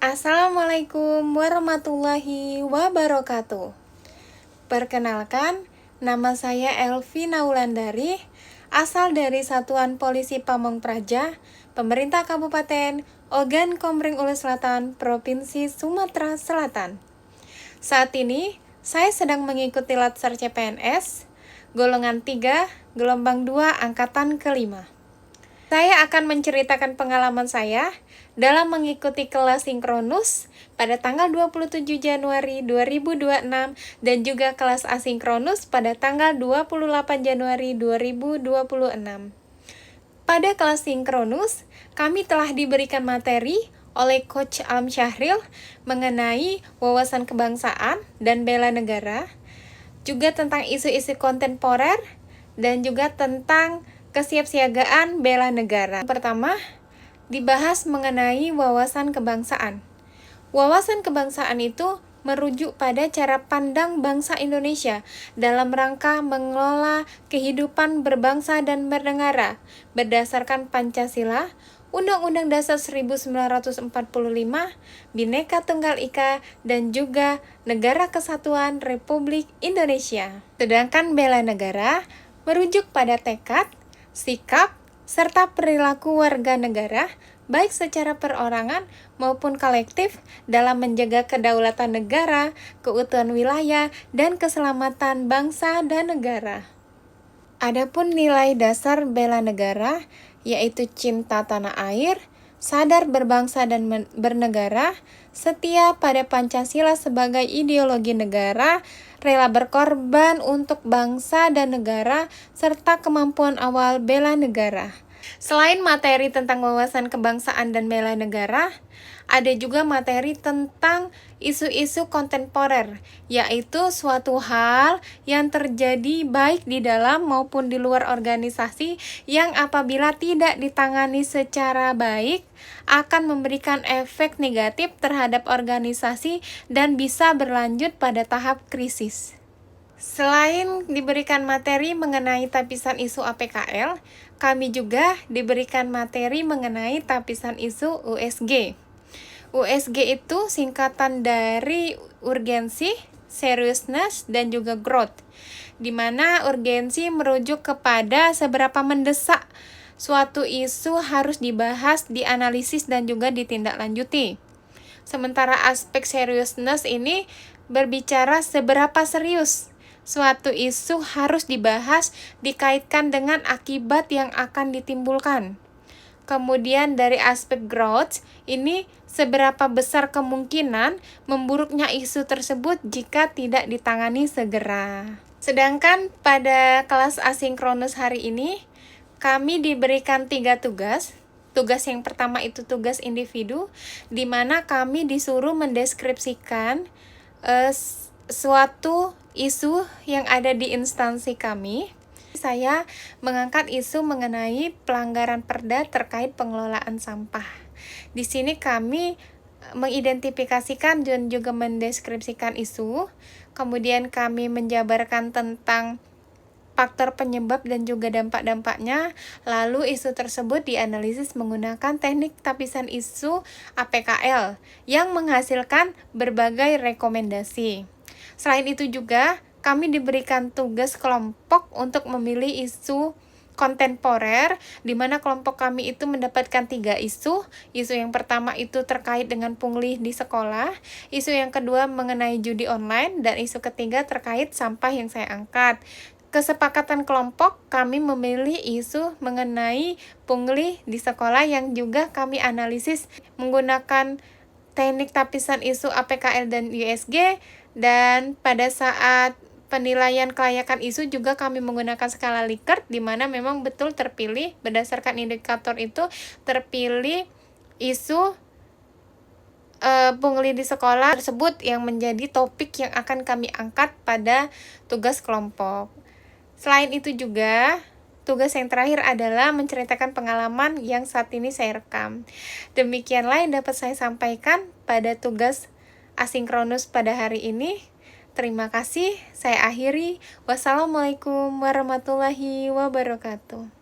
Assalamualaikum warahmatullahi wabarakatuh. Perkenalkan, nama saya Elvi Naulandari, asal dari Satuan Polisi Pamong Praja, Pemerintah Kabupaten Ogan Komering Ulu Selatan, Provinsi Sumatera Selatan. Saat ini, saya sedang mengikuti Latsar CPNS, golongan 3, gelombang 2, angkatan ke-5. Saya akan menceritakan pengalaman saya dalam mengikuti kelas sinkronus pada tanggal 27 Januari 2026 dan juga kelas asinkronus pada tanggal 28 Januari 2026. Pada kelas sinkronus, kami telah diberikan materi oleh Coach Alam Syahril mengenai wawasan kebangsaan dan bela negara, juga tentang isu-isu kontemporer, dan juga tentang kesiapsiagaan bela negara. Pertama, dibahas mengenai wawasan kebangsaan. Wawasan kebangsaan itu merujuk pada cara pandang bangsa Indonesia dalam rangka mengelola kehidupan berbangsa dan bernegara berdasarkan Pancasila, Undang-Undang Dasar 1945, Bhinneka Tunggal Ika, dan juga Negara Kesatuan Republik Indonesia. Sedangkan bela negara merujuk pada tekad, sikap, serta perilaku warga negara, baik secara perorangan maupun kolektif dalam menjaga kedaulatan negara, keutuhan wilayah, dan keselamatan bangsa dan negara. Adapun nilai dasar bela negara, yaitu cinta tanah air, sadar berbangsa dan bernegara, setia pada Pancasila sebagai ideologi negara, rela berkorban untuk bangsa dan negara, serta kemampuan awal bela negara. Selain materi tentang wawasan kebangsaan dan bela negara, ada juga materi tentang isu-isu kontemporer, yaitu suatu hal yang terjadi baik di dalam maupun di luar organisasi yang apabila tidak ditangani secara baik akan memberikan efek negatif terhadap organisasi dan bisa berlanjut pada tahap krisis. Selain diberikan materi mengenai tapisan isu APKL, kami juga diberikan materi mengenai tapisan isu USG. USG itu singkatan dari urgensi, seriousness, dan juga growth, di mana urgensi merujuk kepada seberapa mendesak suatu isu harus dibahas, dianalisis, dan juga ditindaklanjuti. Sementara aspek seriousness ini berbicara seberapa serius suatu isu harus dibahas dikaitkan dengan akibat yang akan ditimbulkan. Kemudian dari aspek growth, ini seberapa besar kemungkinan memburuknya isu tersebut jika tidak ditangani segera. Sedangkan pada kelas asinkronus hari ini, kami diberikan 3 tugas. Tugas yang pertama itu tugas individu, di mana kami disuruh mendeskripsikan suatu isu yang ada di instansi kami. Saya mengangkat isu mengenai pelanggaran perda terkait pengelolaan sampah. Di sini kami mengidentifikasikan dan juga mendeskripsikan isu, kemudian kami menjabarkan tentang faktor penyebab dan juga dampak-dampaknya, lalu isu tersebut dianalisis menggunakan teknik tapisan isu APKL yang menghasilkan berbagai rekomendasi. Selain itu juga, kami diberikan tugas kelompok untuk memilih isu kontemporer, di mana kelompok kami itu mendapatkan 3 isu. Isu yang pertama itu terkait dengan pungli di sekolah, isu yang kedua mengenai judi online, dan isu ketiga terkait sampah yang saya angkat. Kesepakatan kelompok, kami memilih isu mengenai pungli di sekolah yang juga kami analisis menggunakan teknik tapisan isu APKL dan USG, dan pada saat penilaian kelayakan isu juga kami menggunakan skala Likert, di mana memang betul terpilih berdasarkan indikator itu terpilih isu pungli di sekolah tersebut yang menjadi topik yang akan kami angkat pada tugas kelompok. Selain itu juga, tugas yang terakhir adalah menceritakan pengalaman yang saat ini saya rekam. Demikianlah yang dapat saya sampaikan pada tugas asinkronus pada hari ini. Terima kasih, saya akhiri. Wassalamualaikum warahmatullahi wabarakatuh.